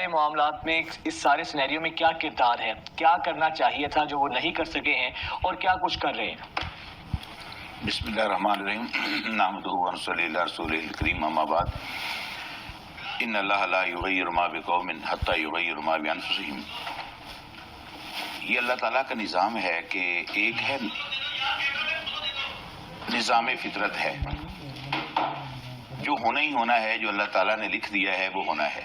کے معاملات میں اس سارے سینیریو میں کیا کردار ہے، کیا کرنا چاہیے تھا جو وہ نہیں کر سکے ہیں اور کیا کچھ کر رہے ہیں؟ بسم اللہ الرحمن الرحیم، نحمدہ و نصلی علی رسولہ الکریم، اما بعد، ان اللہ لا یغیر ما بقوم حتی یغیر ما بانفسہم۔ یہ اللہ تعالیٰ کا نظام ہے کہ ایک ہے نظام فطرت ہے، جو ہونا ہی ہونا ہے، جو اللہ تعالیٰ نے لکھ دیا ہے وہ ہونا ہے،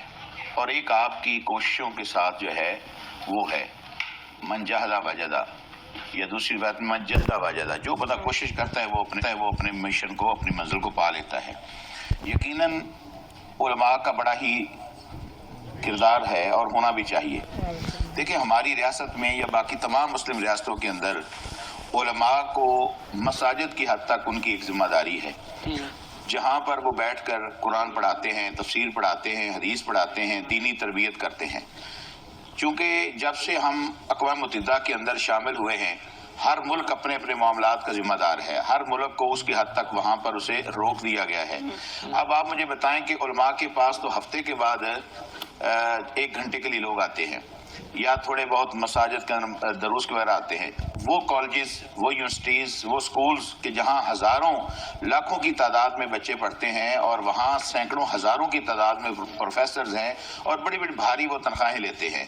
اور ایک آپ کی کوششوں کے ساتھ جو ہے وہ ہے من جہدہ وجدہ، یا دوسری بات من جدہ وجدہ، جو بندہ کوشش کرتا ہے وہ اپنے مشن کو، اپنی منزل کو پا لیتا ہے۔ یقیناً علماء کا بڑا ہی کردار ہے اور ہونا بھی چاہیے۔ دیکھیں، ہماری ریاست میں یا باقی تمام مسلم ریاستوں کے اندر علماء کو مساجد کی حد تک ان کی ایک ذمہ داری ہے، جہاں پر وہ بیٹھ کر قرآن پڑھاتے ہیں، تفسیر پڑھاتے ہیں، حدیث پڑھاتے ہیں، دینی تربیت کرتے ہیں۔ چونکہ جب سے ہم اقوام متحدہ کے اندر شامل ہوئے ہیں، ہر ملک اپنے اپنے معاملات کا ذمہ دار ہے، ہر ملک کو اس کی حد تک وہاں پر اسے روک دیا گیا ہے۔ اب آپ مجھے بتائیں کہ علماء کے پاس تو ہفتے کے بعد 1 گھنٹے کے لیے لوگ آتے ہیں، یا تھوڑے بہت مساجد کے دروس وغیرہ آتے ہیں۔ وہ کالجز، وہ یونیورسٹیز، وہ سکولز کہ جہاں ہزاروں لاکھوں کی تعداد میں بچے پڑھتے ہیں، اور وہاں سینکڑوں ہزاروں کی تعداد میں پروفیسرز ہیں، اور بڑی بڑی بھاری وہ تنخواہیں لیتے ہیں۔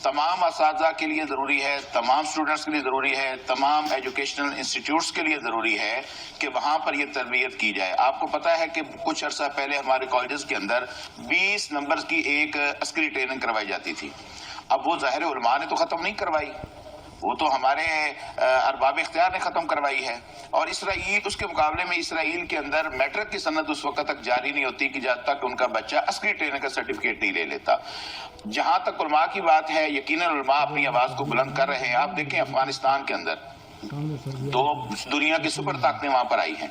تمام اساتذہ کے لیے ضروری ہے، تمام اسٹوڈنٹس کے لیے ضروری ہے، تمام ایجوکیشنل انسٹیٹیوٹس کے لیے ضروری ہے کہ وہاں پر یہ تربیت کی جائے۔ آپ کو پتہ ہے کہ کچھ عرصہ پہلے ہمارے کالجز کے اندر 20 نمبرز کی ایک عسکری ٹریننگ کروائی جاتی تھی۔ اب وہ ظاہر علماء نے تو ختم نہیں کروائی، وہ تو ہمارے ارباب اختیار نے ختم کروائی ہے۔ اور اسرائیل، اس کے مقابلے میں اسرائیل کے اندر میٹرک کی سند اس وقت تک جاری نہیں ہوتی کہ جب تک ان کا بچہ عسکری ٹریننگ کا سرٹیفکیٹ نہیں لے لیتا۔ جہاں تک علماء کی بات ہے، یقیناً علماء اپنی آواز کو بلند کر رہے ہیں۔ آپ دیکھیں افغانستان کے اندر تو دنیا کی سپر طاقتیں وہاں پر آئی ہیں،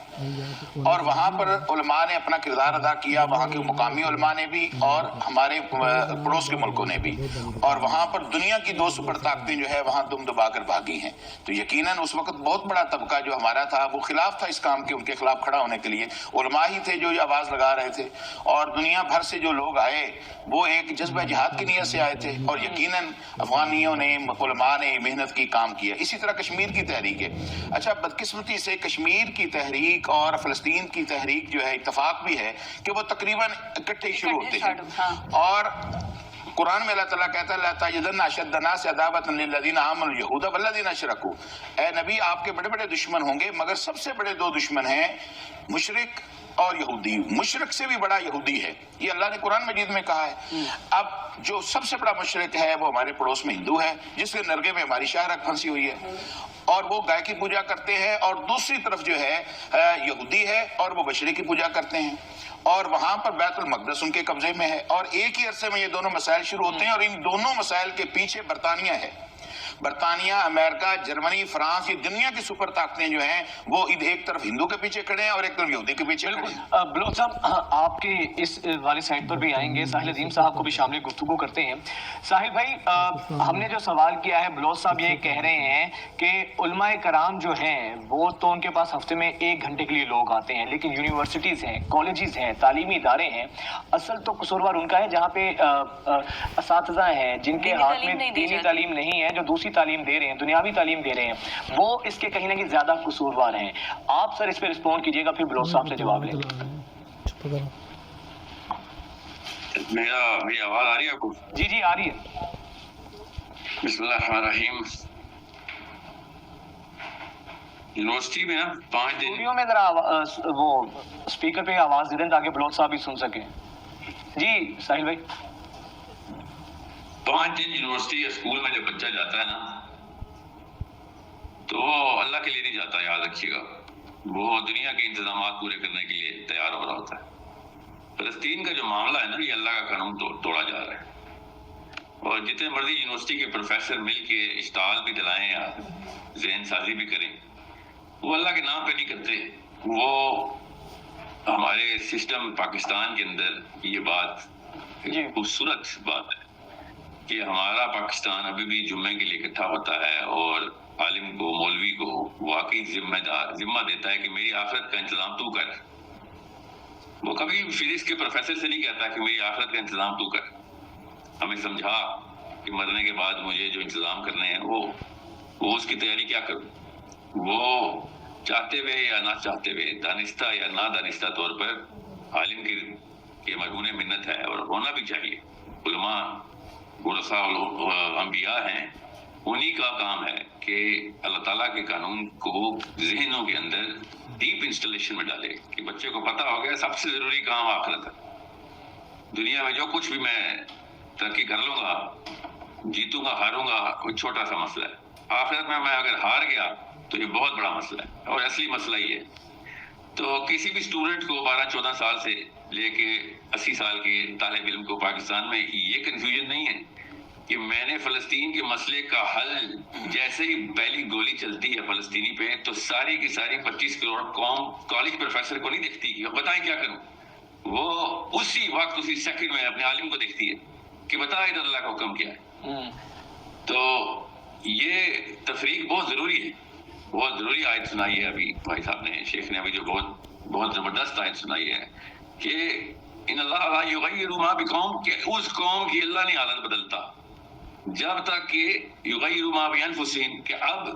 اور وہاں پر علماء نے اپنا کردار ادا کیا، وہاں کے مقامی علماء نے بھی اور ہمارے پڑوس کے ملکوں نے بھی، اور وہاں پر دنیا کی 2 سپر طاقتیں جو ہے وہاں دم دبا کر بھاگی ہیں۔ تو یقیناً اس وقت بہت بڑا طبقہ جو ہمارا تھا وہ خلاف تھا اس کام کے، ان کے خلاف کھڑا ہونے کے لیے علماء ہی تھے جو یہ آواز لگا رہے تھے، اور دنیا بھر سے جو لوگ آئے وہ ایک جذبہ جہاد کی نیت سے آئے تھے، اور یقیناً افغانیوں نے، علماء نے محنت کی، کام کیا۔ اسی طرح کشمیر کی تحریک ہے۔ اچھا، بدقسمتی سے کشمیر کی تحریک اور فلسطین کی تحریک جو ہے اتفاق بھی ہے کہ وہ تقریباً اکٹھے ہی شروع ہوتے ہیں، اور قرآن میں اللہ تعالیٰ کہتا ہے لا تجدن اشد الناس عداوۃ للذین آمنوا اليہود والذین اشرکوا۔ اے نبی، آپ کے بڑے بڑے دشمن ہوں گے، مگر سب سے بڑے 2 دشمن ہیں مشرک اور یہودی۔ مشرک سے بھی بڑا یہودی ہے، یہ اللہ نے قرآن مجید میں کہا ہے۔ اب جو سب سے بڑا مشرک ہے وہ ہمارے پڑوس میں ہندو ہے، جس کے نرگے میں ہماری شاہ رگ پھنسی ہوئی ہے، اور وہ گائے کی پوجا کرتے ہیں، اور دوسری طرف جو ہے یہودی ہے اور وہ بشری کی پوجا کرتے ہیں، اور وہاں پر بیت المقدس ان کے قبضے میں ہے، اور ایک ہی عرصے میں یہ دونوں مسائل شروع ہوتے ہیں، اور ان دونوں مسائل کے پیچھے برطانیہ ہے۔ برطانیہ، امریکہ، جرمنی، فرانس، یہ دنیا کی سپر طاقتیں جو ہیں وہ ایک طرف ہندو کے پیچھے کھڑے ہیں اور ایک طرف یہودی کے پیچھے کھڑے ہیں۔ بلوچ صاحب، آپ کے اس والی سائٹ پر بھی آئیں گے، ساحل عظیم صاحب کو بھی شامل گفتگو کرتے ہیں۔ ساحل بھائی، ہم نے جو سوال کیا ہے، بلوچ صاحب یہ کہہ رہے ہیں کہ علماء کرام جو ہیں وہ تو ان کے پاس ہفتے میں 1 گھنٹے کے لیے لوگ آتے ہیں، لیکن یونیورسٹیز ہیں، کالجز ہیں، تعلیمی ادارے ہیں، اصل تو قصوروار ان کا ہے جہاں پہ اساتذہ ہیں جن کے ہاتھ میں دینی تعلیم نہیں ہے، جو دوسری تعلیم دے رہے ہیں، دنیاوی تعلیم دے رہے ہیں، وہ اس کے کہیں نہ کہیں زیادہ قصوروار ہیں۔ آپ سر اس پہ رسپونڈ کیجئے گا، پھر بلوچ صاحب سے جواب لیں گے۔ میری آواز آ رہی ہے آپ کو؟ جی جی آ رہی ہے۔ بسم اللہ الرحمن الرحیم۔ یونیورسٹی میں نا 5 دن اسٹوڈیو میں ذرا وہ اسپیکر پہ آواز دے دیں تاکہ بلوچ صاحب بھی سن سکیں۔ جی ساحل بھائی۔ 5 دن یونیورسٹی یا اسکول میں جب بچہ جاتا ہے نا تو وہ اللہ کے لیے نہیں جاتا، یاد رکھیے گا، وہ دنیا کے انتظامات پورے کرنے کے لیے تیار ہو رہا ہوتا ہے۔ فلسطین کا جو معاملہ ہے نا، یہ اللہ کا قانون توڑا جا رہا ہے، اور جتنے مرضی یونیورسٹی کے پروفیسر مل کے اشتعال بھی دلائیں یا ذہن سازی بھی کریں، وہ اللہ کے نام پہ نہیں کرتے۔ وہ ہمارے سسٹم پاکستان کے اندر یہ بات خوبصورت بات ہے کہ ہمارا پاکستان ابھی بھی جمعے کے لیے اکٹھا ہوتا ہے، اور عالم کو، مولوی کو واقعی ذمہ دیتا ہے کہ میری آخرت کا انتظام تو کر۔ وہ کبھی فزکس کے پروفیسر سے نہیں کہتا کہ میری آخرت کا انتظام تو کر۔ ہمیں سمجھا کہ مرنے کے بعد مجھے جو انتظام کرنے ہیں وہ اس کی تیاری کیا کروں. وہ چاہتے ہوئے یا نہ چاہتے ہوئے، دانستہ یا نہ دانستہ طور پر عالم کی مرہون منت ہے، اور ہونا بھی چاہیے. علماء ورثاء انبیاء ہیں، انہی کا کام ہے کہ اللہ تعالیٰ کے قانون کو ذہنوں کے اندر ڈیپ انسٹالیشن میں ڈالے کہ بچے کو پتہ ہو گیا سب سے ضروری کام آخرت ہے. دنیا میں جو کچھ بھی میں ترقی کر لوں گا، جیتوں گا ہاروں گا، کوئی چھوٹا سا مسئلہ ہے. آخرت میں اگر ہار گیا تو یہ بہت بڑا مسئلہ ہے، اور اصلی مسئلہ یہ ہے. تو کسی بھی اسٹوڈنٹ کو 12-14 سال سے لے کے 80 سال کے طالب علم کو پاکستان میں یہ کنفیوژن نہیں ہے کہ میں نے فلسطین کے مسئلے کا حل، جیسے ہی پہلی گولی چلتی ہے فلسطینی پہ تو ساری کی ساری 25 کروڑ قوم کالج پروفیسر کو نہیں دیکھتی کہ بتائیں کیا کروں. وہ اسی وقت اسی سیکنڈ میں اپنے عالم کو دیکھتی ہے کہ بتا ادھر اللہ کا حکم کیا ہے. تو یہ تفریق بہت ضروری ہے. بہت ضروری آیت سنائی ہے ابھی بھائی صاحب نے، شیخ نے ابھی جو بہت زبردست آیت سنائی ہے کہ ان اللہ لا یغیر ما بقوم، کہ اس قوم کی اللہ نہیں حالت بدلتا جب تک کہ یغیر ما بانفسہم، کہ اب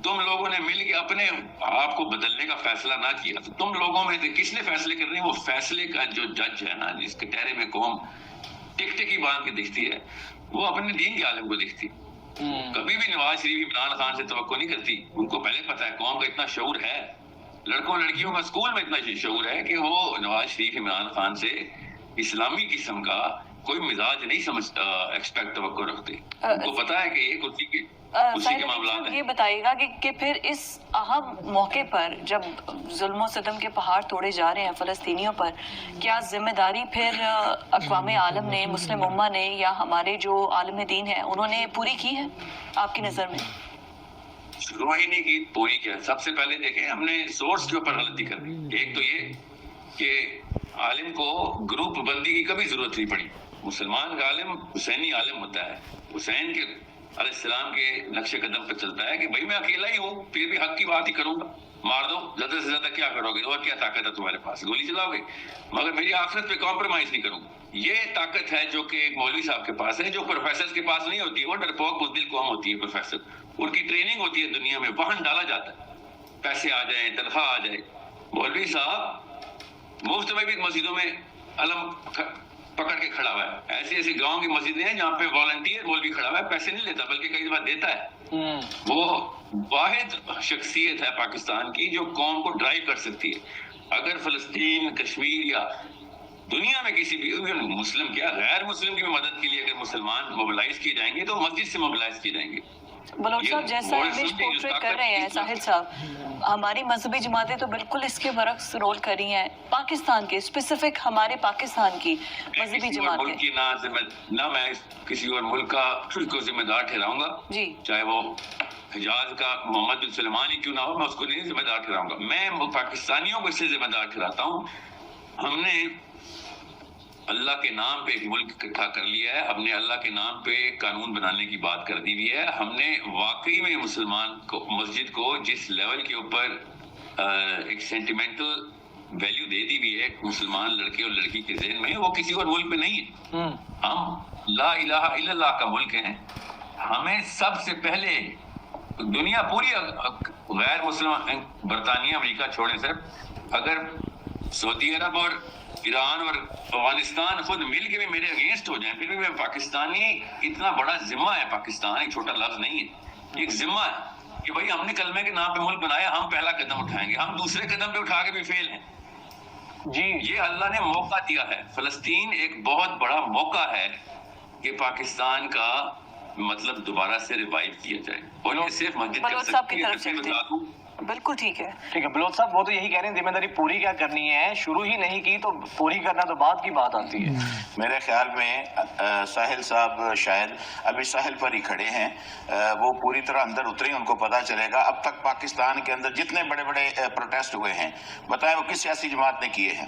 تم لوگوں نے مل کے اپنے آپ کو بدلنے کا فیصلہ نہ کیا. تو تم لوگوں میں سے کس نے فیصلے کرنے؟ وہ فیصلے کا جو جج ہے نا، جس کٹہرے میں قوم ٹک ٹکی باندھ کے دیکھتی ہے، وہ اپنے دین کے عالم کو دیکھتی. کبھی بھی نواز شریف عمران خان سے توقع نہیں کرتی. ان کو پہلے پتا ہے قوم کا اتنا شعور ہے، لڑکوں لڑکیوں کا اسکول میں اتنا شعور ہے کہ وہ نواز شریف عمران خان سے اسلامی قسم کا کوئی مزاج نہیں سمجھتا، ایکسپیکٹ توقع رکھتے. ان کو پتا ہے کہ یہ اسی کے معاملات ہیں. یہ بتائیے گا کہ پھر اس اہم موقع پر جب ظلم و ستم کے پہاڑ توڑے جا رہے ہیں فلسطینیوں پر، کیا ذمہ داری پھر اقوام عالم نے، مسلم امہ نے، یا ہمارے جو عالم دین ہیں انہوں نے پوری کی ہے آپ کی نظر میں؟ شروع ہی نہیں کی، پوری کیا. سب سے پہلے دیکھیں ہم نے سورس کے اوپر غلطی کر دی. ایک تو یہ کہ عالم کو گروپ بندی کی کبھی ضرورت نہیں پڑی. مسلمان کا عالم حسینی عالم ہوتا ہے، حسین کے علیہ السلام کے نقش قدم پہ چلتا ہے کہ بھائی میں اکیلا ہی ہوں، پھر بھی حق کی بات ہی کروں گا. مار دو، زیادہ سے زیادہ کیا کرو گے؟ اور کیا طاقت ہے تمہارے پاس؟ گولی چلاؤ گے، مگر میری آخرت پہ کمپرومائز نہیں کروں گا. یہ طاقت ہے جو کہ ایک مولوی صاحب کے پاس ہے، جو پروفیسر کے پاس نہیں ہوتی. وہ ڈرپوک بزدل قوم ہوتی ہے. پروفیسر ان کی ٹریننگ ہوتی ہے دنیا میں، وہاں ڈالا جاتا ہے، پیسے آ جائیں، تنخواہ آ جائے. مولوی صاحب مفت میں بھی مسجدوں میں علم پکڑ کے کھڑا ہوا ہے. ایسی ایسی گاؤں کی مسجدیں ہیں جہاں پہ والنٹیئر مولوی کھڑا ہوا ہے، پیسے نہیں لیتا بلکہ کئی دفعہ دیتا ہے. وہ واحد شخصیت ہے پاکستان کی جو قوم کو ڈرائیو کر سکتی ہے. اگر فلسطین، کشمیر یا دنیا میں کسی بھی مسلم کیا غیر مسلم کی مدد کے لیے اگر مسلمان موبلائز کیے جائیں گے تو مسجد سے موبلائز کیے جائیں گے. بلوچ صاحب جیسا امیج پورٹریٹ کر رہے ہیں ساحل صاحب، ہماری مذہبی جماعتیں تو بالکل اس کے برعکس رول کر رہی ہیں. پاکستان کے اسپیسیفک ہمارے پاکستان کی مذہبی جماعتیں، نہ میں کسی اور ملک کا کو ذمہ دار ٹھہراؤں گا جی، چاہے وہ حجاز کا محمد بن سلمان ہی کیوں نہ ہو، میں اس کو نہیں ذمہ دار ٹھہراؤں گا. میں پاکستانیوں کو اس سے ذمہ دار ٹھہراتا ہوں. ہم نے اللہ کے نام پہ ایک ملک اکٹھا کر لیا ہے، ہم نے اللہ کے نام پہ قانون بنانے کی بات کر دی ہوئی ہے. ہم نے واقعی میں مسلمان کو، مسجد کو جس لیول کے اوپر ایک سینٹیمنٹل ویلیو دے دی ہوئی ہے مسلمان لڑکے اور لڑکی کے ذہن میں، وہ کسی اور ملک میں نہیں ہے. ہم لا الہ الا اللہ کا ملک ہیں. ہمیں سب سے پہلے دنیا پوری غیر مسلم، برطانیہ امریکہ چھوڑیں سر، اگر سعودی عرب اور ایران اور افغانستان خود مل کے بھی میرے اگینسٹ ہو جائیں، پھر بھی میں پاکستانی، اتنا بڑا ذمہ ہے پاکستان، ایک چھوٹا لفظ نہیں ہے، ایک ذمہ ہے کہ بھائی ہم نے کلمے کے نام پہ ملک بنایا، ہم پہلا قدم اٹھائیں گے. ہم دوسرے قدم پہ اٹھا کے بھی فیل ہیں. جی یہ اللہ نے موقع دیا ہے. فلسطین ایک بہت بڑا موقع ہے کہ پاکستان کا مطلب دوبارہ سے ریوائیو کیا جائے، اور یہ صرف مسجد کر سکتی ہے. بالکل ٹھیک ہے، ٹھیک ہے. بلوچ صاحب وہ تو یہی کہہ رہے ہیں ذمہ داری پوری کیا کرنی ہے، شروع ہی نہیں کی تو پوری کرنا تو بعد کی بات آتی ہے. میرے خیال میں ساحل صاحب شاید ابھی ساحل پر ہی کھڑے ہیں، وہ پوری طرح اندر اتریں، ان کو پتہ چلے گا. اب تک پاکستان کے اندر جتنے بڑے بڑے پروٹیسٹ ہوئے ہیں، بتائیں وہ کس سیاسی جماعت نے کیے ہیں؟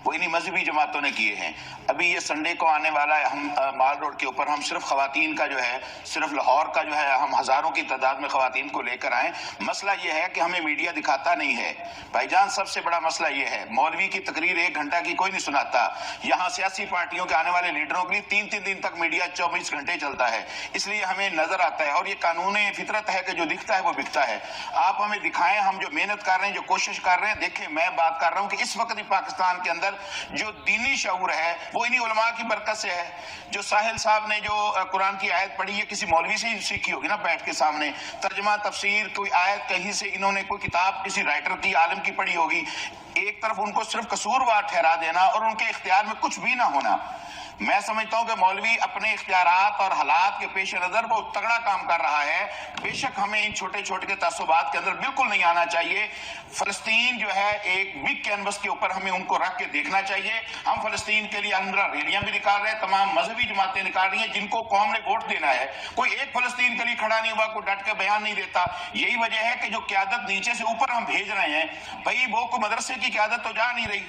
وہ انہی مذہبی جماعتوں نے کیے ہیں. ابھی یہ سنڈے کو آنے والا ہے, ہم مال روڈ کے اوپر ہم صرف خواتین کا جو ہے, صرف لاہور کا جو ہے, ہم ہزاروں کی تعداد میں خواتین کو لے کر آئیں. مسئلہ یہ ہے کہ ہمیں میڈیا دکھاتا نہیں ہے بھائی جان. سب سے بڑا مسئلہ یہ ہے, مولوی کی تقریر 1 گھنٹہ کی کوئی نہیں سناتا. یہاں سیاسی پارٹیوں کے آنے والے لیڈروں کے لیے 3 دن تک میڈیا 24 گھنٹے چلتا ہے, اس لیے ہمیں نظر آتا ہے. اور یہ قانون فطرت ہے کہ جو دکھتا ہے وہ بکتا ہے. آپ ہمیں دکھائیں, ہم جو محنت کر رہے ہیں, جو کوشش کر رہے ہیں. دیکھیں, میں بات کر رہا ہوں کہ اس وقت پاکستان کے اندر جو دینی شعور ہے وہ انہی علماء کی برکت سے ہے. جو ساحل صاحب نے جو قرآن کی آیت پڑھی ہے, کسی مولوی سے ہی سیکھی ہوگی نا بیٹھ کے سامنے. ترجمہ تفسیر کوئی آیت کہیں سے انہوں نے کوئی کتاب کسی رائٹر کی, عالم کی پڑھی ہوگی. ایک طرف ان کو صرف قصوروار ٹھہرا دینا اور ان کے اختیار میں کچھ بھی نہ ہونا. میں سمجھتا ہوں کہ مولوی اپنے اختیارات اور حالات کے پیش نظر بہت تگڑا کام کر رہا ہے. بے شک ہمیں ان چھوٹے چھوٹے کے تعصبات کے اندر بالکل نہیں آنا چاہیے. فلسطین جو ہے ایک بگ کینوس کے اوپر ہمیں ان کو رکھ کے دیکھنا چاہیے. ہم فلسطین کے لیے الحمدللہ ریلیاں بھی نکال رہے ہیں, تمام مذہبی جماعتیں نکال رہی ہیں جن کو قوم نے ووٹ دینا ہے. کوئی ایک فلسطین کے لیے کھڑا نہیں ہوا, کوئی ڈٹ کے بیان نہیں دیتا. یہی وجہ ہے کہ جو قیادت نیچے سے اوپر ہم بھیج رہے ہیں, بھائی وہ کوئی مدرسے کی قیادت تو جا نہیں رہی.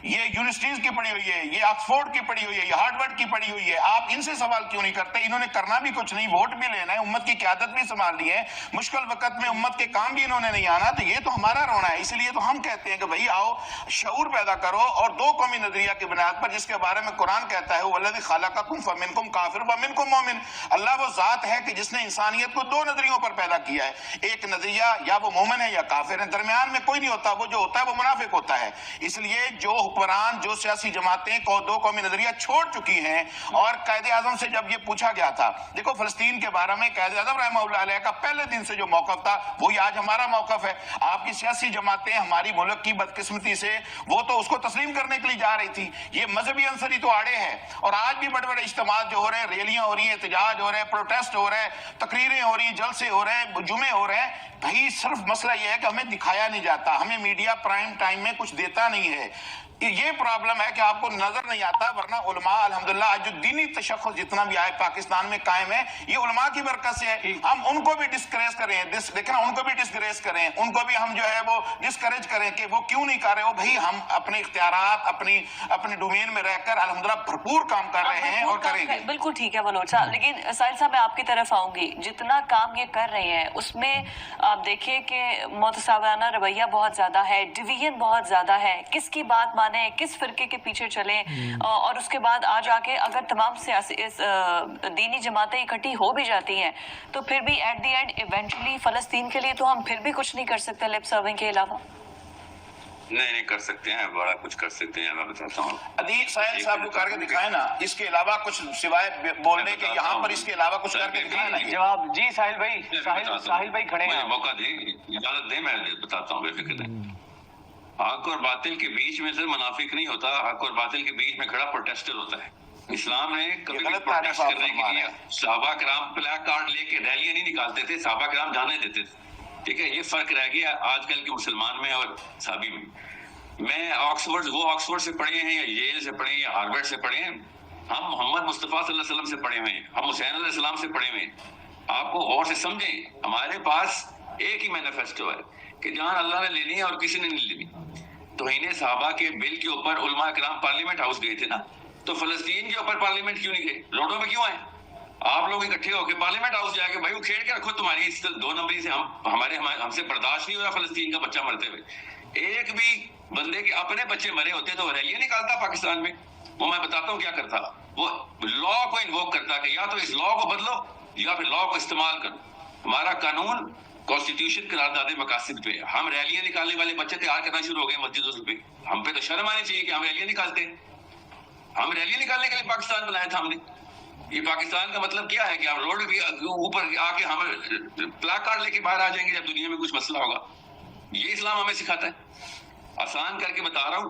یہ یونیورسٹیز کی پڑھی ہوئی ہے, یہ آکسفورڈ کی پڑھی ہوئی ہے, یہ ہارڈورڈ کی پڑھی ہوئی ہے. آپ ان سے سوال کیوں نہیں کرتے؟ انہوں نے کرنا بھی کچھ نہیں, ووٹ بھی لینا ہے, امت کی قیادت بھی سنبھالنی ہے, مشکل وقت میں امت کے کام بھی انہوں نے نہیں آنا. تو یہ تو ہمارا رونا ہے. اس لیے تو ہم کہتے ہیں کہ بھئی آؤ شعور پیدا کرو, اور 2 قومی نظریہ کی بنیاد پر, جس کے بارے میں قرآن کہتا ہے والذی خلقکم فمنکم کافر ومنکم مومن. اللہ وہ ذات ہے کہ جس نے انسانیت کو 2 نظریوں پر پیدا کیا ہے. ایک نظریہ یا وہ مومن ہے یا کافر ہے, درمیان میں کوئی نہیں ہوتا. وہ جو ہوتا ہے وہ منافق ہوتا ہے. اس لیے جو حکمران, جو سیاسی جماعتیں 2 قومی نظریہ چھوڑ چکی ہیں, اور قائد اعظم سے جب یہ پوچھا گیا تھا, دیکھو فلسطین کے بارے میں قائد اعظم رحمہ اللہ علیہ کا پہلے دن سے جو موقف تھا وہی آج ہمارا موقف ہے. آپ کی سیاسی جماعتیں ہماری ملک کی بدقسمتی سے وہ تو اس کو تسلیم کرنے کے لیے جا رہی تھی. یہ مذہبی عنصری تو آڑے ہے, اور آج بھی بڑے بڑے اجتماعات جو ہو رہے ہیں, ریلیاں ہو رہی ہیں, احتجاج ہو رہے ہیں, پروٹیسٹ ہو رہے ہیں, تقریریں ہو رہی ہیں, جلسے ہو رہے ہیں, جمعے ہو رہے ہیں. بھائی صرف مسئلہ یہ ہے کہ ہمیں دکھایا نہیں جاتا, ہمیں میڈیا پرائم ٹائم میں کچھ دیتا نہیں ہے. یہ پرابلم ہے کہ آپ کو نظر نہیں آتا. ورنہ علماء الحمدللہ آج جو دینی تشخص جتنا بھی آئے پاکستان میں قائم ہے, یہ علماء کی برکت سے ہے. ہم ان کو بھی ڈسکریج کریں, دیکھنا ان کو بھی ڈسکریج کریں, ان کو بھی ہم جو ہے وہ ڈسکریج کریں کہ وہ کیوں نہیں کر رہے ہو. بھائی ہم اپنے اختیارات اپنے ڈومین میں رہ کر الحمدللہ بھرپور کام کر رہے ہیں اور کریں گے. بالکل ٹھیک ہے بلوچ صاحب, لیکن ساحل صاحب میں آپ کی طرف آؤں گی. جتنا کام یہ کر رہے ہیں اس میں آپ دیکھیں کہ متصابرانہ رویہ بہت زیادہ ہے, ڈویژن بہت زیادہ ہے. کس کی بات مانیں, کس فرقے کے پیچھے چلیں, اور اس کے بعد آ جا کے اگر تمام سیاسی دینی جماعتیں اکٹھی ہو بھی جاتی ہیں تو پھر بھی ایٹ دی اینڈ ایونچولی فلسطین کے لیے تو ہم پھر بھی کچھ نہیں کر سکتے لپ سرونگ کے علاوہ. نہیں کر سکتے ہیں, بڑا کچھ کر سکتے ہیں. میں بتاتا ہوں, ادیب ساحل صاحب کو کر کے دکھائیں نا, اس کے علاوہ کچھ سوائے بولنے کے یہاں پر اس کے علاوہ کچھ کر کے دکھائیں نا. جواب جی ساحل بھائی, ساحل بھائی کھڑے ہیں, موقع دیں, اجازت دیں, میں بتاتا ہوں, بے فکر رہیں. حق اور باطل کے بیچ میں سے منافق نہیں ہوتا, حق اور باطل کے بیچ میں کھڑا پروٹیسٹر ہوتا ہے. اسلام نے کبھی بھی پروٹیسٹ کرنے کے لیے صحابہ کرام پلیک کارڈ لے کے ریلیاں نہیں نکالتے تھے, صحابہ کرام جانے دیتے تھے. ٹھیک ہے, یہ فرق رہ گیا آج کل کے مسلمان میں اور صحابی میں. میں آکسفورڈ سے پڑھے ہیں, یا ییل سے پڑھے ہیں, یا ہارورڈ سے پڑھے ہیں. ہم محمد مصطفیٰ صلی اللہ علیہ وسلم سے پڑھے ہوئے ہیں, ہم حسین علیہ السلام سے پڑھے ہوئے ہیں. آپ کو غور سے سمجھیں, ہمارے پاس ایک ہی مینیفیسٹو ہے کہ جہاں اللہ نے لینی ہے اور کسی نے نہیں لینی. توہین صحابہ کے بل کے اوپر علماء کرام پارلیمنٹ ہاؤس گئے تھے نا, تو فلسطین کے اوپر پارلیمنٹ کیوں نہیں گئے, روڈوں پہ کیوں آئے؟ آپ لوگ اکٹھے ہو کے پارلیمنٹ ہاؤس جا کے بھائی وہ کھیڑ کے رکھو, تمہاری 2 نمبری سے ہم سے برداشت نہیں ہو رہا فلسطین کا بچہ مرتے ہوئے. ایک بھی بندے کے اپنے بچے مرے ہوتے تو وہ ریلیاں نکالتا پاکستان میں. وہ میں بتاتا ہوں کیا کرتا, وہ لا کو انووک کرتا کہ یا تو اس لا کو بدلو یا پھر لا کو استعمال کرو. ہمارا قانون کانسٹیٹیوشن قرارداد مقاصد پہ, ہم ریلیاں نکالنے والے بچے تیار کرنا شروع ہو گئے مسجدوں پہ. ہم پہ تو شرم آنی چاہیے کہ ہم ریلیاں نکالتے ہیں. ہم ریلیاں نکالنے کے لیے پاکستان بنایا تھا ہم نے. یہ پاکستان کا مطلب کیا ہے کہ ہم روڈ کے اوپر آ کے ہم پلاک کارڈ لے کے باہر آ جائیں گے جب دنیا میں کچھ مسئلہ ہوگا. یہ اسلام ہمیں سکھاتا ہے. آسان کر کے بتا رہا ہوں,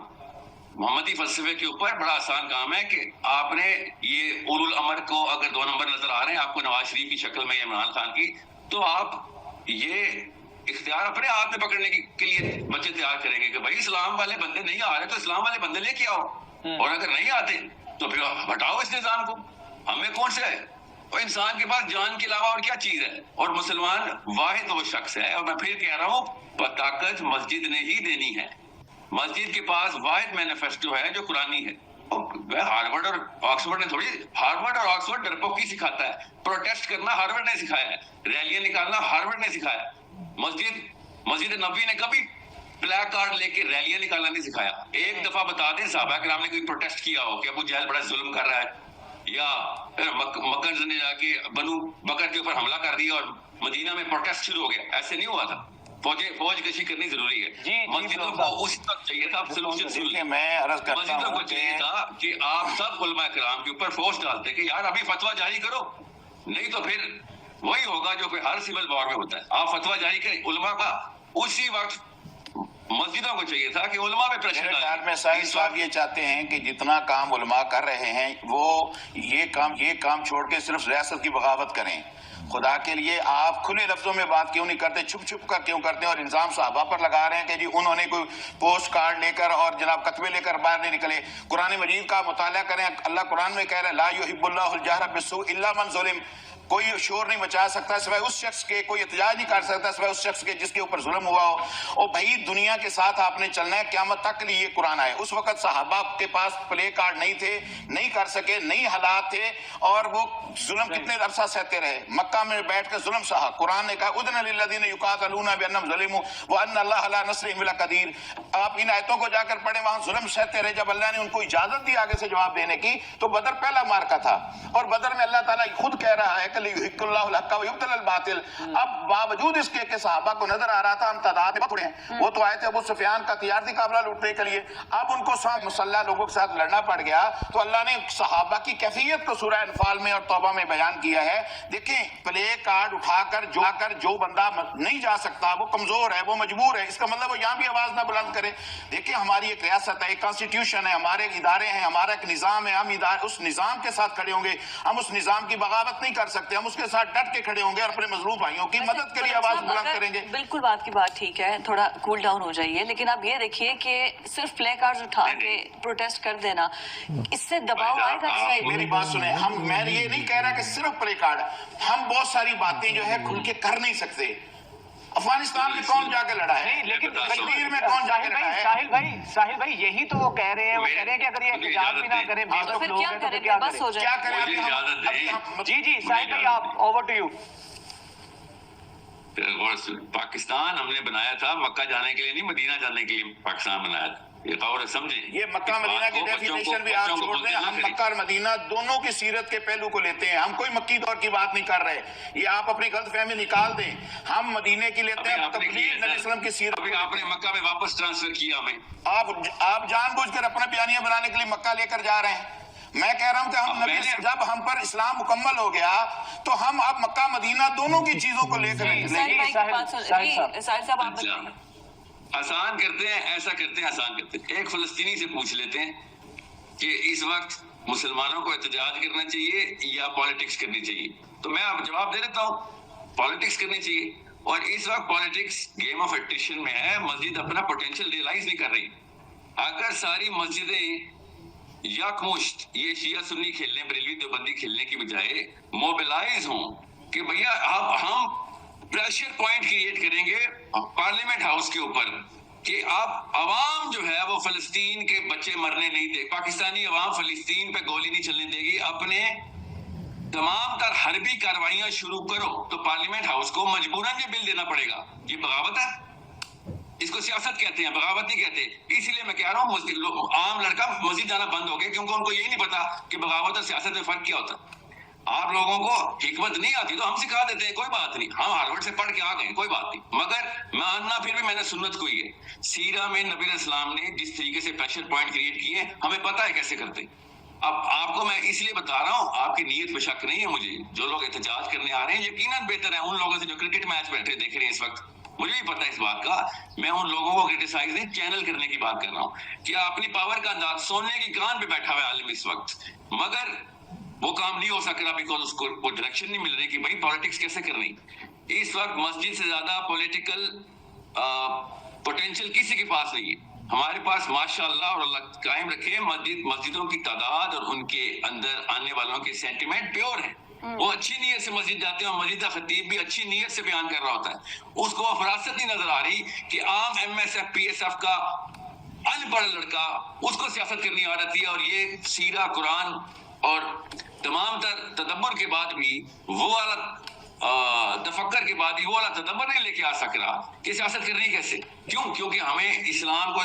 محمدی فلسفے کے اوپر بڑا آسان کام ہے کہ آپ نے یہ اولو الامر کو اگر 2 نمبر نظر آ رہے ہیں آپ کو نواز شریف کی شکل میں یا عمران خان کی, تو آپ یہ اختیار اپنے ہاتھ میں پکڑنے کے لیے بچے تیار کریں گے کہ بھائی اسلام والے بندے نہیں آ رہے تو اسلام والے بندے لے کے آؤ, اور اگر نہیں آتے تو پھر ہٹاؤ اس نظام کو. ہمیں کون سے ہے, اور انسان کے پاس جان کے علاوہ اور کیا چیز ہے, اور مسلمان واحد وہ شخص ہے. اور میں پھر کہہ رہا ہوں, طاقت مسجد نے ہی دینی ہے. مسجد کے پاس واحد مینیفیسٹو ہے جو قرآنی ہے. ہارورڈ اور آکسفورڈ نے تھوڑی, ہارورڈ اور آکسفورڈ ڈرپوکی سکھاتا ہے, پروٹیسٹ کرنا ہارورڈ نے سکھایا ہے, ریلیاں نکالنا ہارورڈ نے سکھایا. مسجد نبوی نے کبھی بلیک کارڈ لے کے ریلیاں نکالنا نہیں سکھایا. ایک دفعہ بتا دیں صحابہ کرام نے کوئی پروٹیسٹ کیا ہو کہ ابو جہل بڑا ظلم کر رہا ہے, یا مکرز نے جا کے بنو بکر کے اوپر حملہ کر دیا اور مدینہ میں پروٹیسٹ شروع ہو گیا. ایسے نہیں ہوا تھا. فوج کشی کرنی ضروری ہے. مسجدوں کو اسی وقت چاہیے تھا, سلوشن سن لیں. میں عرض کرتا مسجدوں کو ہوں چاہیے تھا کہ آپ سب علماء کرام کے اوپر فورس ڈالتے کہ یار ابھی فتویٰ جاری کرو, نہیں تو پھر وہی ہوگا جو پھر ہر سول وار میں ہوتا ہے. آپ فتویٰ جاری کریں علماء کا, اسی وقت مسجدوں کو چاہیے تھا کہ علماء پہ پریشر میرے خیال میں ساحل صاحب یہ چاہتے ہیں کہ جتنا کام علماء کر رہے ہیں وہ یہ کام چھوڑ کے صرف ریاست کی بغاوت کریں. خدا کے لیے آپ کھلے لفظوں میں بات کیوں نہیں کرتے, چھپ چھپ کر کیوں کرتے ہیں, اور الزام صحابہ پر لگا رہے ہیں کہ جی انہوں نے کوئی پوسٹ کارڈ لے کر اور جناب کتبے لے کر باہر نہیں نکلے. قرآن مجید کا مطالعہ کریں. اللہ قرآن میں کہہ رہا ہے لا یحب اللہ الجہر بالسوء الا من ظلم. کوئی شور نہیں مچا سکتا سوائے اس شخص کے, کوئی احتجاج نہیں کر سکتا سوائے اس شخص کے جس کے اوپر ظلم ہوا ہو. اور بھائی دنیا کے ساتھ آپ نے چلنا ہے, قیامت تک کے لیے یہ قرآن ہے. اس وقت صحابہ کے پاس پلے کارڈ نہیں تھے, نہیں کر سکے, نہیں حالات تھے, اور وہ ظلم کتنے عرصہ سہتے رہے. مکہ میں بیٹھ کر ظلم سہا. قرآن نے کہا اذن للذین یقاتلون بانہم ظلموا وان اللہ علی نصرہم لقدیر. آپ ان آیتوں کو جا کر پڑھیں, وہاں ظلم سہتے رہے. جب اللہ نے ان کو اجازت دی آگے سے جواب دینے کی تو بدر پہلا مارکا تھا, اور بدر میں اللہ تعالیٰ خود کہہ رہا ہے کہ لیحق اللہ الحق ویبطل الباطل. اب باوجود اس کے کہ صحابہ کو نظر آ رہا تھا ہم تعداد میں پڑے ہیں, وہ تو آئے تھے ابو سفیان کا تجارتی قافلہ لوٹنے کے لیے, اب ان کو ساتھ مسلح لوگوں کے ساتھ لڑنا پڑ گیا. تو اللہ نے صحابہ کی کیفیت کو سورہ انفال میں اور توبہ میں بیان کیا ہے. دیکھیں پلے کارڈ اٹھا کر جو بندہ نہیں جا سکتا, وہ کمزور ہے, وہ مجبور ہے, اس کا مطلب وہ یہاں بھی آواز نہ بلند کرے. دیکھیں ہماری ایک ریاست ہے, ایک کانسٹیٹیوشن ہے, ہمارے ادارے ہیں, ہمارا ایک نظام ہے. ہم اس نظام کے ساتھ کھڑے ہوں گے. ہم اس نظام کی بغاوت نہیں کر سکتے, ہم اس کے ساتھ ڈٹ کے کھڑے ہوں گے اور اپنے مظلوم بھائیوں کی مدد کے لیے آواز بلند کریں گے. بالکل بات کی بات ٹھیک ہے, تھوڑا کول ڈاؤن ہو جائیے, لیکن آپ یہ دیکھیے کہ صرف پلے کارڈز اٹھا کے پروٹیسٹ کر دینا, اس سے دباؤ آئے گا. میری بات سنیں, میں یہ نہیں کہہ رہا کہ صرف پلے کارڈ, ہم بہت ساری باتیں جو ہے کھل کے کر نہیں سکتے. افغانستان میں کون جا کے لڑا ہے, لیکن کشمیر میں کون جا کے لڑا ہے. ساحل بھائی یہی تو وہ کہہ رہے ہیں, وہ کہہ رہے ہیں کہ اگر یہ احتجاج بھی نہ کریں بے وقت لوگ ہیں تو کیا بس ہو کریں. کیا کریں مجھے اجازت دیں. جی ساحل بھائی آپ, اوور ٹو یو. پاکستان ہم نے بنایا تھا مکہ جانے کے لیے نہیں, مدینہ جانے کے لیے پاکستان بنایا تھا. یہ غور سمجھیں, یہ مکہ مدینہ کی ڈیفینیشن بھی آپ چھوڑ دیں. ہم مکہ اور مدینہ دونوں کی سیرت کے پہلو کو لیتے ہیں, ہم کوئی مکی دور کی بات نہیں کر رہے. یہ آپ اپنی غلط فہمی نکال دیں. ہم مدینے کی لیتے ہیں, تبلیغ نبی صلی اللہ علیہ وسلم کی سیرت. آپ نے مکہ میں واپس ٹرانسفر کیا ہمیں. آپ جان بوجھ کر اپنا بیانیہ بنانے کے لیے مکہ لے کر جا رہے ہیں. میں کہہ رہا ہوں کہ ہم نبی جب ہم پر اسلام مکمل ہو گیا تو ہم اب مکہ مدینہ دونوں کی چیزوں کو لے کر آسان کرتے ہیں, ایسا کرتے ہیں, آسان کرتے ہیں. ایک فلسطینی سے پوچھ لیتے ہیں کہ اس وقت مسلمانوں کو احتجاج کرنا چاہیے یا پالیٹکس کرنی چاہیے. تو میں آپ جواب دے دیتا ہوں, پالیٹکس کرنی چاہیے. اور اس وقت پالیٹکس گیم آف ایٹریشن میں ہے, مسجد اپنا پوٹینشیل ریئلائز نہیں کر رہی. اگر ساری مسجدیں یکمشت یہ شیعہ سنی کھیلنے, بریلوی دیوبندی کھیلنے کی بجائے موبلائز ہوں کہ بھیا ہم پریشر پوائنٹ کریٹ کریں گے پارلیمنٹ ہاؤس کے اوپر کہ آپ عوام جو ہے وہ فلسطین کے بچے مرنے نہیں دے, پاکستانی عوام فلسطین پہ گولی نہیں چلنے دے گی, اپنے تمام تر حربی کاروائیاں شروع کرو. تو پارلیمنٹ ہاؤس کو مجبوراً یہ بل دینا پڑے گا. یہ بغاوت ہے, اس کو سیاست کہتے ہیں, بغاوت نہیں کہتے. اسی لیے میں کہہ رہا ہوں عام لڑکا مسجد جانا بند ہو گیا کیونکہ ان کو یہی نہیں پتا کہ بغاوت اور سیاست میں فرق کیا ہوتا. آپ لوگوں کو حکمت نہیں آتی تو ہم سکھا دیتے ہیں, کوئی بات نہیں, ہم ہارورڈ سے پڑھ کے آ گئے, کوئی بات نہیں. مگر ماننا پھر بھی میں نے سنت کو ہی ہے. سیرہ میں نبی علیہ السلام نے جس طریقے سے پریشر پوائنٹ کریٹ کیے ہیں ہمیں پتا ہے کیسے کرتے ہیں. اب آپ کو میں اس لیے بتا رہا ہوں, آپ کی نیت پہ شک نہیں ہے مجھے. جو لوگ احتجاج کرنے آ رہے ہیں یقیناً بہتر ہے ان لوگوں سے جو کرکٹ میچ بیٹھے دیکھ رہے ہیں اس وقت. مجھے بھی پتا ہے اس بات کا. میں ان لوگوں کو کرٹیسائز نہیں, چینل کرنے کی بات کر رہا ہوں کہ اپنی پاور کا انداز, سونے کی کان پہ بیٹھا ہوا ہے عالم اس وقت, مگر وہ کام نہیں ہو سک رہا بیکاز اس کو کوئی ڈائریکشن نہیں مل رہی کہ بھائی پالیٹکس کیسے کرنی. اس وقت مسجد سے زیادہ پولیٹیکل پوٹینشیل کسی کے پاس نہیں ہے. ہمارے پاس ماشاءاللہ, اور اللہ قائم رکھے, مسجدوں کی تعداد اور ان کے اندر آنے والوں کے سینٹیمنٹ پیور ہیں. وہ اچھی نیت سے مسجد جاتے ہیں, اور مسجد کا خطیب بھی اچھی نیت سے بیان کر رہا ہوتا ہے. اس کو فراست نہیں نظر آ رہی کہ عام M S F P S F کا ان پڑھ لڑکا، اس کو سیاست کرنی آ جاتی ہے، اور یہ سیرہ قرآن اور تمام تر تدبر کے بعد بھی وہ والا تفکر کے بعد بھی وہ والا تدبر نہیں لے کے آ سک رہا کہ سیاست کرنی کیسے. کیوں؟ کیونکہ ہمیں اسلام کو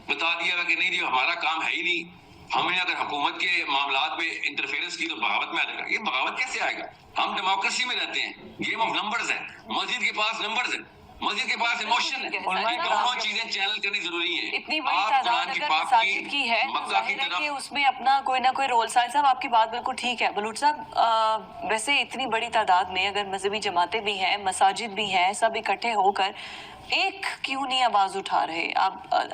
بتا دیا گا کہ نہیں جی ہمارا کام ہے ہی نہیں. ہم نے اگر حکومت کے معاملات میں انٹرفیئرنس کی تو بغاوت میں آ جائے گا. یہ بغاوت کیسے آئے گا؟ ہم ڈیموکریسی میں رہتے ہیں، گیم آف نمبرز ہے. مسجد کے پاس نمبرز ہے، مسجد کے پاس ایموشن ہے. دونوں چیزیں چینل کرنی ضروری ہیں. اتنی بڑی آپ تعداد قرآن کی اگر پاک مساجد کی ہے تو مکہ کی ظاہر ہے کہ طرف اس میں اپنا کوئی نہ کوئی رول. ساحل صاحب آپ کی بات بالکل ٹھیک ہے. بلوچ صاحب ویسے اتنی بڑی تعداد میں اگر مذہبی جماعتیں بھی ہیں، مساجد بھی ہیں، سب اکٹھے ہو کر ایک کیوں نہیں آواز اٹھا رہے؟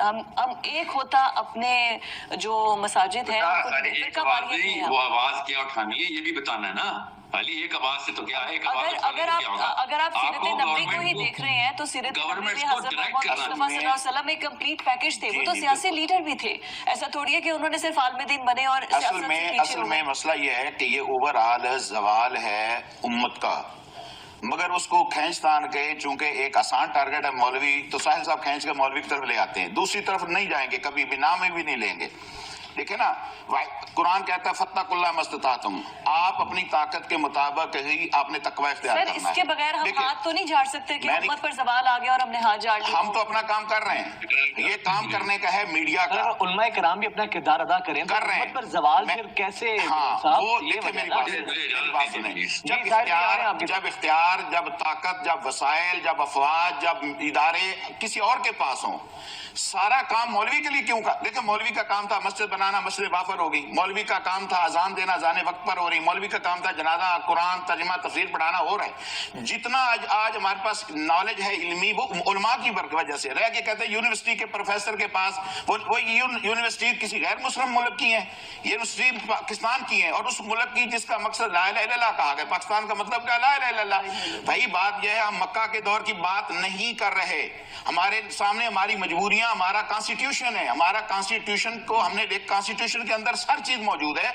ہم ایک ہوتا اپنے جو مساجد ہیں ان کو ایک آواز نہیں، وہ آواز کیا اٹھانی ہے یہ بھی بتانا ہے نا. علی ایک آواز سے تو کیا ہے؟ اگر آپ سیرت نبی کو ہی دیکھ رہے ہیں تو سیرت نبی میں حضرت محمد مصطفیٰ صلی اللہ علیہ وسلم ایک کمپلیٹ پیکج تھے. وہ تو سیاسی لیڈر بھی تھے. ایسا تھوڑی ہے کہ انہوں نے صرف عالم دین بنے اور اصل میں مسئلہ یہ ہے کہ یہ اوور آل زوال ہے امت کا، مگر اس کو کھینچ تان کے چونکہ ایک آسان ٹارگٹ ہے مولوی، تو ساحل صاحب کھینچ کے مولوی کی طرف لے آتے ہیں. دوسری طرف نہیں جائیں گے کبھی بھی، نام میں بھی نہیں لیں گے. دیکھیں نا قرآن کہتا ہے فاتقوا اللہ ما استطعتم، آپ اپنی طاقت کے مطابق ہی آپ نے تقوی اختیار کرنا ہے. سر اس کے بغیر ہم ہاتھ تو نہیں جھاڑ سکتے کہ امت پر زوال آ گیا اور ہم نے ہاتھ جھاڑ لیا. ہم تو اپنا کام کر رہے ہیں، یہ کام کرنے کا ہے میڈیا کا. علماء کرام بھی اپنا کردار ادا کریں، کر رہے ہیں. امت پر زوال پھر کیسے؟ ہاں وہ دیکھیں میری بات سنیں. جب اختیار، جب طاقت، جب وسائل، جب افواج، جب ادارے کسی اور کے پاس ہوں، سارا کام مولوی کے لیے کیوں کا؟ دیکھیں مولوی کا کام تھا مسجد بنانا، مسجد وافر ہو گئی. مولوی کا کام تھا اذان دینا، اذان وقت پر ہو رہی. مولوی کا کام تھا جنازہ، قرآن، ترجمہ، تفسیر پڑھانا، ہو رہا ہے. جتنا آج ہمارے پاس نالج ہے علمی، وہ علماء کی وجہ سے رہ کے. کہتے ہیں یونیورسٹی کے پروفیسر کے پاس، وہ یونیورسٹی کسی غیر مسلم ملک کی ہے، یونیورسٹی پاکستان کی ہے، اور اس ملک کی جس کا مقصد لا الہ الا اللہ کہا گیا. پاکستان کا مطلب کیا؟ لا الہ الا اللہ. بھائی بات یہ ہے ہم مکہ کے دور کی بات نہیں کر رہے. ہمارے سامنے ہماری مجبوریاں، ہمارا کانسٹیٹیوشن ہے. ہمارا کانسٹیٹیوشن کو ہم نے ایک کانسٹیٹیوشن کے اندر ہر چیز موجود ہے،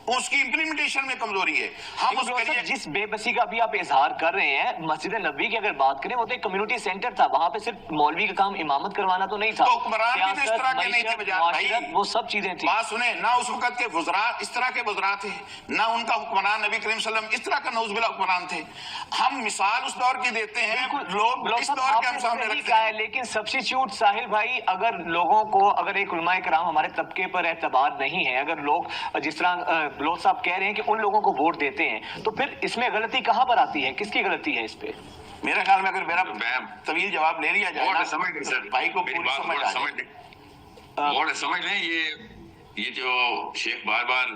اس کی امپلیمنٹیشن میں کمزوری ہے. ہم اس کے لیے جس بے بسی کا بھی آپ اظہار کر رہے ہیں، مسجد نبوی کی اگر بات کریں، وہ تو ایک کمیونٹی سینٹر تھا. وہاں پہ صرف مولوی کا کام امامت کروانا تو نہیں تھا. تو حکمران بھی تو اس طرح کے نہیں تھے بھائی، وہ سب چیزیں تھیں. بات سنیں، نہ اس وقت کے وزراء اس طرح کے وزراء تھے، نہ ان کا حکمران نبی کریم صلی اللہ علیہ وسلم اس طرح کا نعوذ باللہ حکمران تھے. ہم مثال اس دور کی دیتے ہیں، لوگ اس دور کے ہم سامنے رکھتے ہیں. لیکن سبسٹیچیوٹ ساحل بھائی، اگر لوگوں کو، اگر ایک علماء کرام ہمارے طبقے پر اعتبار نہیں ہے، اگر لوگ جس طرح بلوچ صاحب کہہ رہے ہیں کہ ان لوگوں کو ووٹ دیتے ہیں، تو پھر اس میں غلطی کہاں پر آتی ہے؟ کس کی غلطی ہے اس پہ؟ میرے خیال میں اگر میرا طویل جواب لے لیا جائے نا، بھائی کو پوری سمجھ آ جائے. سمجھ لیں یہ جو شیخ بار بار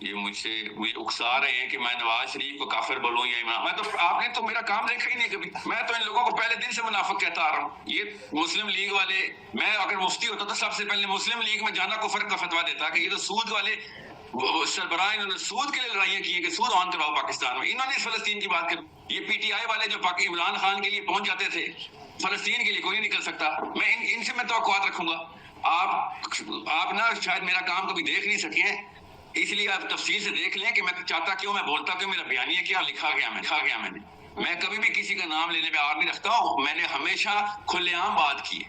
یہ مجھے اکسا رہے ہیں کہ میں نواز شریف کو کافر بولوں یا امام. میں تو آپ نے تو میرا کام دیکھا ہی نہیں کبھی. میں تو ان لوگوں کو پہلے دن سے منافق کہتا آ رہا ہوں. یہ مسلم لیگ والے، میں اگر مفتی ہوتا تو سب سے پہلے مسلم لیگ میں جانا کفر کا فتویٰ دیتا کہ یہ تو سود والے سربراہ، انہوں نے سود کے لیے لڑائیاں کی ہیں کہ سود آن کرواؤ پاکستان میں. انہوں نے فلسطین کی بات کر. یہ پی ٹی آئی والے جو عمران خان کے لیے پہنچ جاتے تھے، فلسطین کے لیے کوئی نہیں نکل سکتا. میں ان سے میں توقعات رکھوں گا. آپ نا شاید میرا کام کبھی دیکھ نہیں سکے ہیں، اس لیے آپ تفصیل سے دیکھ لیں کہ میں چاہتا کیوں، میں بولتا کیوں، میرا بیانیہ کیا لکھا گیا میں نے. میں کبھی بھی کسی کا نام لینے میں آر نہیں رکھتا ہوں. میں نے ہمیشہ کھلے عام بات کی.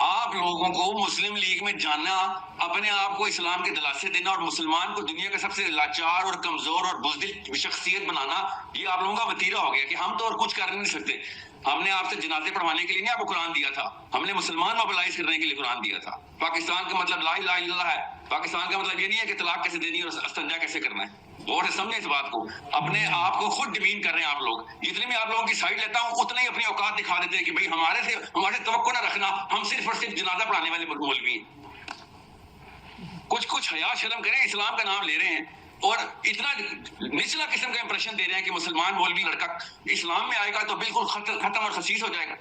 آپ لوگوں کو مسلم لیگ میں جانا، اپنے آپ کو اسلام کے دلاسے دینا اور مسلمان کو دنیا کا سب سے لاچار اور کمزور اور بزدل شخصیت بنانا، یہ آپ لوگوں کا وتیرہ ہو گیا کہ ہم تو اور کچھ کر نہیں سکتے. ہم نے آپ سے جنازے پڑھوانے کے لیے نہیں آپ کو قرآن دیا تھا، ہم نے مسلمان موبلائز کرنے کے لیے قرآن دیا تھا. پاکستان کا مطلب لا الہ الا اللہ ہے. پاکستان کا مطلب یہ نہیں ہے کہ طلاق کیسے دینی اور استنجا کیسے کرنا ہے. اور سمجھیں اس بات کو. اپنے آپ کو خود ڈیمین کر رہے ہیں آپ لوگ. جتنے میں آپ لوگوں کی سائڈ لیتا ہوں اتنے ہی اپنی اوقات دکھا دیتے ہیں کہ بھائی ہمارے توقع نہ رکھنا، ہم صرف اور صرف جنازہ پڑھانے والے مولوی ہیں. کچھ حیا شرم کریں، اسلام کا نام لے رہے ہیں اور اتنا نچلا قسم کا امپریشن دے رہے ہیں کہ مسلمان مولوی لڑکا اسلام میں آئے گا تو بالکل ختم اور خسیس ہو جائے گا.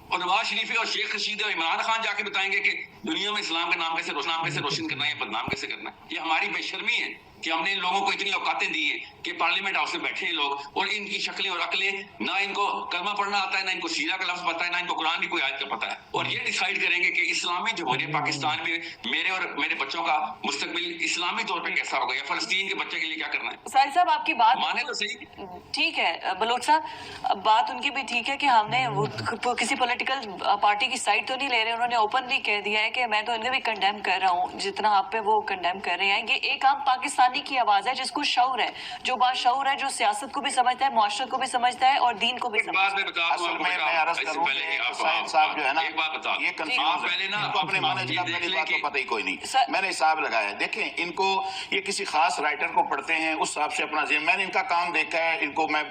اور نواز شریف اور شیخ رشید اور عمران خان جا کے بتائیں گے کہ دنیا میں اسلام کا نام کیسے روشن کرنا ہے یا بدنام کیسے کرنا ہے. یہ ہماری بے شرمی ہے. کہ ہم نے ان لوگوں کو اتنی اوقاتیں دی ہیں کہ پارلیمنٹ ہاؤس میں بیٹھے ہیں لوگ اور ان کی شکلیں اور عقلیں، نہ ان کو کلمہ پڑھنا آتا ہے، نہ ان کو سیرہ کا لفظ پتہ ہے، نہ ان کو قرآن کی کوئی آیت کا پتہ ہے، اور یہ ڈیسائیڈ کریں گے کہ اسلامی جمہوریہ پاکستان میں میرے اور میرے بچوں کا مستقبل اسلامی طور پہ کیسا ہوگا، یا فلسطین کے بچے کے لیے کیا کرنا ہے. ساحل صاحب آپ کی بات مانے تو صحیح. ٹھیک ہے بلوچ صاحب، بات ان کی بھی ٹھیک ہے کہ ہم نے وہ کسی پولیٹیکل پارٹی کی سائڈ تو نہیں لے رہے. انہوں نے اوپنلی کہہ دیا ہے کہ میں تو ان کو بھی کنڈیم کر رہا ہوں جتنا آپ پہ وہ کنڈیم کر رہے ہیں. یہ ایک عام پاکستانی کی آواز ہے جس کو شعور ہے، جو باشعور ہے، جو سیاست کو بھی سمجھتا ہے، معاشرت کو بھی سمجھتا ہے اور دین کو بھی ایک بات سمجھتا میں ہے. بتا دوں اصل میں عرض کروں کہ ساحل صاحب جو ہے نا، ایک بات بتا یہ آپ کنفیوز پہلے ہے، نا ان کو اپنے منہج کا پہلی بات تو پتہ ہی کوئی نہیں. سر- میں نے حساب لگایا، دیکھیں ان کو یہ کسی خاص رائٹر کو پڑھتے ہیں اس حساب سے اپنا ذہن، میں نے ان کا کام دیکھا ہے، ان کو میں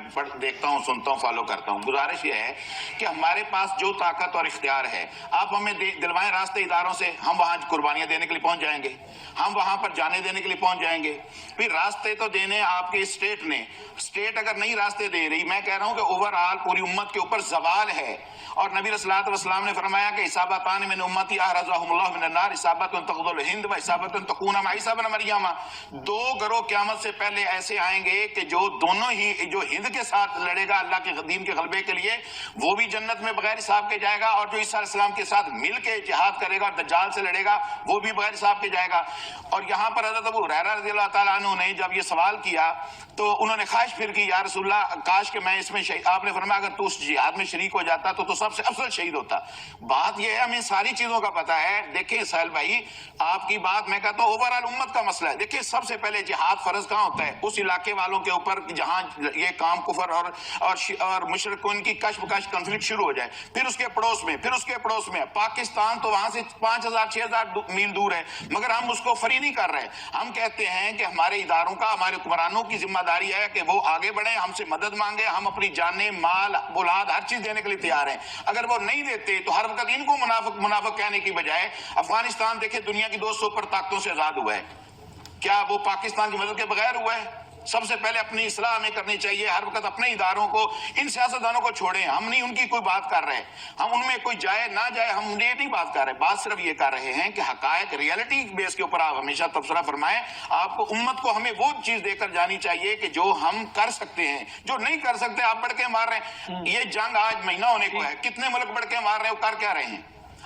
دیکھتا ہوں، سنتا ہوں، فالو کرتا ہوں. گزارش یہ ہے کہ ہمارے پاس جو طاقت اور اختیار ہے آپ ہمیں دلوائیں راستے اداروں سے، ہم وہاں قربانیاں دینے کے لیے پہنچ جائیں گے، ہم وہاں پر جانے دینے کے لیے پہنچ جائیں گے. پھر راستے تو دینے آپ کے اسٹیٹ نے، اسٹیٹ اگر نہیں راستے دے رہی، میں کہہ رہا ہوں کہ اوور آل پوری امت کے اوپر زوال ہے. اور نبی صلی اللہ علیہ وسلم نے فرمایا کہ اصابتان من امتی احرزهم اللہ من النار، اصابت تغض الہند و اصابت تکون مع عیسی بن مریم. دو گروہ قیامت سے پہلے ایسے آئیں گے کہ جو دونوں ہی، جو ہند کے ساتھ لڑے گا اللہ کے دین کے غلبے کے لیے وہ بھی جنت میں بغیر حساب کے جائے گا، اور جو عیسیٰ علیہ السلام کے ساتھ مل کے جہاد کرے گا اور دجال سے لڑے گا وہ بھی بغیر حساب کے جائے گا. اور یہاں پر حضرت ابو ہریرہ رضی اللہ تعالیٰ عنہ نے جب یہ سوال کیا تو انہوں نے خواہش پھر کی، یا رسول اللہ کاش کہ میں اس میں شہید، آپ نے فرمایا اگر تو اس جہاد میں شریک ہو جاتا تو سب سے افضل شہید ہوتا. بات یہ ہے ہمیں ساری چیزوں کا پتہ ہے. دیکھیں سہیل بھائی، آپ کی بات میں کہتا ہوں اوور آل امت کا مسئلہ ہے. دیکھیں سب سے پہلے جہاد فرض کہاں ہوتا ہے؟ اس علاقے والوں کے اوپر جہاں یہ کام کفر اور مشرکین کی کشمکش کنفلکٹ شروع ہو جائے. پھر اس کے پڑوس میں، پھر اس کے پڑوس میں پاکستان تو وہاں سے 5000 6000 میل دور ہے، مگر ہم اس کو فری نہیں کر رہے. ہم کہتے ہیں کہ ہمارے اداروں کا، ہمارے حکمرانوں کی ذمہ داری ہے کہ وہ آگے بڑھیں، ہم سے مدد مانگے، ہم اپنی جانیں، مال، اولاد، ہر چیز دینے کے لیے تیار ہیں. اگر وہ نہیں دیتے تو ہر وقت ان کو منافق کہنے کی بجائے افغانستان دیکھیں دنیا کی 2 سپر طاقتوں سے آزاد ہوا ہے، کیا وہ پاکستان کی مدد کے بغیر ہوا ہے؟ سب سے پہلے اپنی اصلاح ہمیں کرنی چاہیے. ہر وقت اپنے اداروں کو، ان سیاستدانوں کو چھوڑیں. ہم نہیں ان کی کوئی بات کر رہے، ہم ان میں کوئی جائے نہ جائے ہم یہ نہیں بات کر رہے. بات صرف یہ کر رہے ہیں کہ حقائق، ریئلٹی بیس کے اوپر آپ ہمیشہ تبصرہ فرمائیں. آپ کو، امت کو ہمیں وہ چیز دے کر جانی چاہیے کہ جو ہم کر سکتے ہیں. جو نہیں کر سکتے آپ بڑھ کے مار رہے ہیں. یہ جنگ آج مہینہ ہونے کو ہے، کتنے ملک بڑھ کے مار رہے ہیں، وہ کر کیا رہے ہیں؟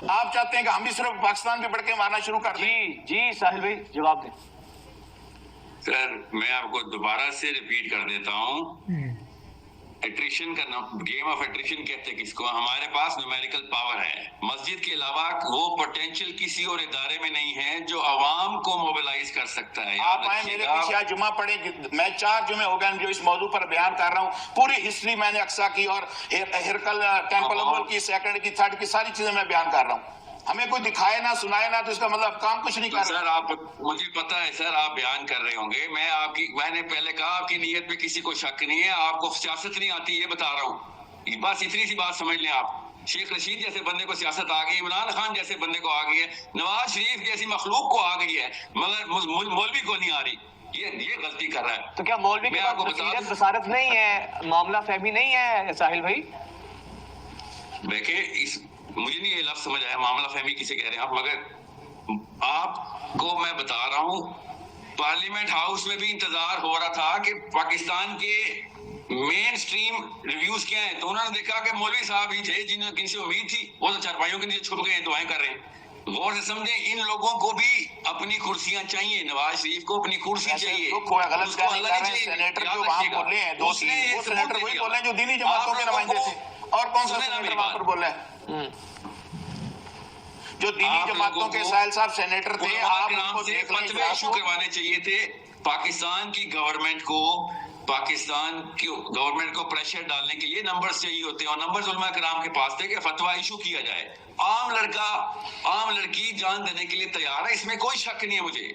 آپ چاہتے ہیں کہ ہم بھی صرف پاکستان پہ بڑھ کے مارنا شروع کر دیں؟ جی ساحل بھائی جواب دیں. سر میں آپ کو دوبارہ سے ریپیٹ کر دیتا ہوں، ایٹریشن کا گیم آف ایٹریشن کہتے ہیں کس کو. ہمارے پاس نیومیریکل پاور ہے. مسجد کے علاوہ وہ پوٹینشیل کسی اور ادارے میں نہیں ہے جو عوام کو موبلائز کر سکتا ہے. آپ آئیں میرے پیچھے آج جمعہ پڑھیں. میں 4 جمعے ہو گئے جو اس موضوع پر بیان کر رہا ہوں. پوری ہسٹری میں نے اقصا کی اور ہرکل ٹیمپل اول کی، سیکنڈ کی، تھرڈ کی، ساری چیزیں میں بیان کر رہا ہوں. ہمیں کوئی دکھائے نہ سنائے نہ تو اس کا مطلب کام کچھ نہیں کر رہا. سر آپ، مجھے پتا ہے سر آپ بیان کر رہے ہوں گے. میں نے پہلے کہا آپ کی نیت پہ کسی کو شک نہیں ہے، آپ کو سیاست نہیں آتی یہ بتا رہا ہوں. بس اتنی سی بات سمجھ لیں آپ. شیخ رشید جیسے بندے کو سیاست آ گئی، عمران خان جیسے بندے کو آ گئی ہے، نواز شریف جیسی مخلوق کو آ گئی ہے، مگر مولوی کو نہیں آ رہی. یہ غلطی کر رہا ہے. تو کیا مولوی کے پاس بصیرت بصارت نہیں ہے، معاملہ فہمی نہیں ہے ساحل بھائی؟ دیکھیں مجھے نہیں یہ لفظ سمجھ آیا معاملہ فہمی کسے کہہ رہے ہیں آپ، مگر آپ کو میں بتا رہا ہوں پارلیمنٹ ہاؤس میں بھی انتظار ہو رہا تھا کہ پاکستان کے مین سٹریم ریویوز کیا ہیں، تو انہوں نے دیکھا کہ مولوی صاحب ہی تھے جن سے امید تھی، وہ تو چارپائیوں کے نیچے چھپ گئے ہیں، دعائیں کر رہے ہیں. غور سے سمجھیں، ان لوگوں کو بھی اپنی کرسیاں چاہیے. نواز شریف کو اپنی کرسی چاہیے. غلط کیا نہیں کر رہے ہیں. سینیٹر جو وہاں بولے ہیں 2-3، وہ سینیٹر وہی بولے ہیں جو دینی جماعتوں کے نمائندے تھے. اور کون سا سینیٹر وہاں پر بول رہا ہے جو دینی جماعتوں کے؟ ساحل صاحب سینیٹر تھے، آپ ان کو دیکھ لیں. فتوے ایشو کروانے چاہیے تھے پاکستان کی گورنمنٹ کو. پاکستان کی گورنمنٹ کو پریشر ڈالنے کے لیے نمبرز چاہیے ہوتے ہیں، اور نمبرز علماء کرام کے پاس تھے کہ فتویٰ ایشو کیا جائے. عام لڑکا، عام لڑکی جان دینے کے لیے تیار ہے، اس میں کوئی شک نہیں ہے. مجھے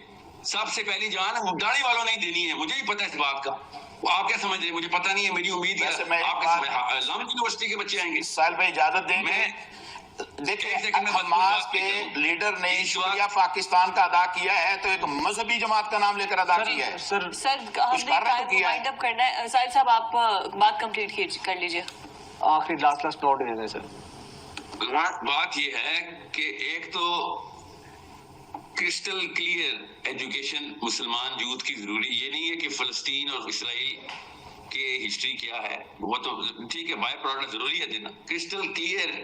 سب سے پہلی جان داڑھی والوں نے دینی ہے، مجھے بھی پتہ ہے اس بات کا. آپ کیا سمجھ رہے ہیں مجھے پتہ نہیں ہے. میری امید ہے آپ اسلام یونیورسٹی کے بچے آئیں گے. ساحل بھائی اجازت دیں گے؟ دیکھیں حماس کے لیڈر نے شکریہ پاکستان کا ادا کیا ہے تو ایک مذہبی جماعت کا نام لے کر ادا کیا ہے. سر ہم نے وائنڈ اپ کرنا ہے. ساحل صاحب آپ بات کمپلیٹ کر لیجئے. آخری لاسٹ نوٹ دے دیں سر. بات یہ ہے کہ ایک تو کرسٹل کلیئر ایجوکیشن مسلمان یوتھ کی ضروری. یہ نہیں ہے کہ فلسطین اور اسرائیل کی ہسٹری کیا ہے, وہ تو ٹھیک ہے, بائی پروڈکٹ ضروری ہے دینا. کرسٹل کلیئر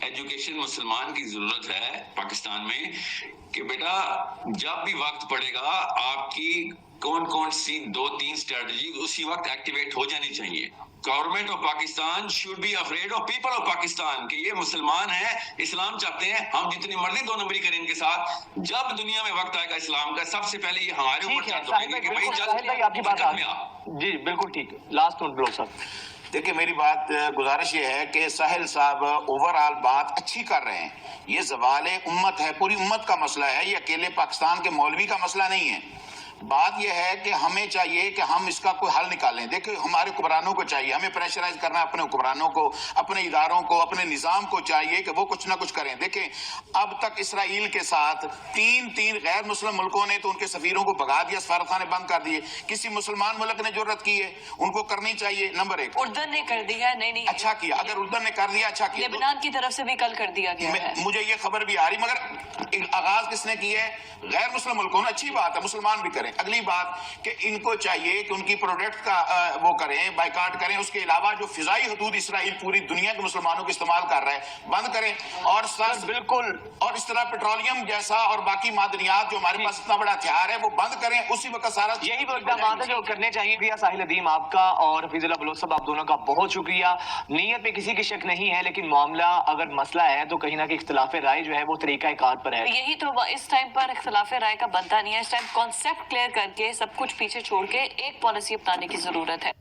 ایجوکیشن مسلمان کی ضرورت ہے پاکستان میں, کہ بیٹا جب بھی وقت پڑے گا آپ کی کون سی 2-3 اسٹریٹجی اسی وقت ایکٹیویٹ ہو جانی چاہیے. Government of Pakistan should be afraid of people of Pakistan, کہ یہ مسلمان ہیں, اسلام چاہتے ہیں, ہم جتنی مرضی 2 نمبری کریں ان کے ساتھ, جب دنیا میں وقت آئے گا اسلام کا سب سے پہلے یہ ہمارے اوپر چارج ہوگی کہ بھائی جی بالکل ٹھیک ہے. لاسٹ نوٹ بلو صاحب. دیکھیں میری بات گزارش یہ ہے کہ ساحل صاحب اوور آل بات اچھی کر رہے ہیں. یہ زوال امت ہے, پوری امت کا مسئلہ ہے, یہ اکیلے پاکستان کے مولوی کا مسئلہ نہیں ہے. بات یہ ہے کہ ہمیں چاہیے کہ ہم اس کا کوئی حل نکالیں. دیکھیں ہمارے حکمرانوں کو چاہیے, ہمیں پریشرائز کرنا ہے اپنے حکمرانوں کو, اپنے اداروں کو, اپنے نظام کو چاہیے کہ وہ کچھ نہ کچھ کریں. دیکھیں اب تک اسرائیل کے ساتھ 3 غیر مسلم ملکوں نے تو ان کے سفیروں کو بھگا دیا, سفارتخانے بند کر دیے. کسی مسلمان ملک نے جرأت کی ہے, ان کو کرنی چاہیے. نمبر 1 اردن نے کر دیا. نہیں اچھا کیا, اگر اردن نے کر دیا اچھا کیا. لبنان کی طرف سے بھی کل کر دیا گیا ہے. مجھے یہ خبر بھی آ رہی, مگر آغاز کس نے کی ہے؟ غیر مسلم ملکوں نے. اچھی بات ہے, مسلمان بھی کریں. اگلی بات کہ ان کو چاہیے کہ ان کی پروڈکٹ کا وہ کریں, بائیکاٹ کریں. اس کے علاوہ جو فضائی حدود اسرائیل پوری دنیا کے مسلمانوں کو استعمال کر رہا ہے بند کریں. اور بالکل, اور اس طرح پیٹرولیم جیسا اور باقی معدنیات جو ہمارے پاس اتنا بڑا ہتھیار ہے وہ بند کریں. اسی وقت سارا یہی وہ اقدامات ہیں جو کرنے چاہیے. ساحل ندیم آپ کا اور حفیظ اللہ بلوچ صاحب آپ دونوں کا بہت شکریہ. نیت میں کسی کی شک نہیں ہے, لیکن معاملہ اگر مسئلہ ہے تو کہیں نہ کہیں اختلاف رائے جو ہے وہ طریقہ کار پر ہے. یہی تو اس ٹائم پر اختلاف رائے کا بنتا نہیں ہے. اس ٹائم کانسیپٹ کلیئر کر کے سب کچھ پیچھے چھوڑ کے ایک پالیسی اپنانے کی ضرورت ہے.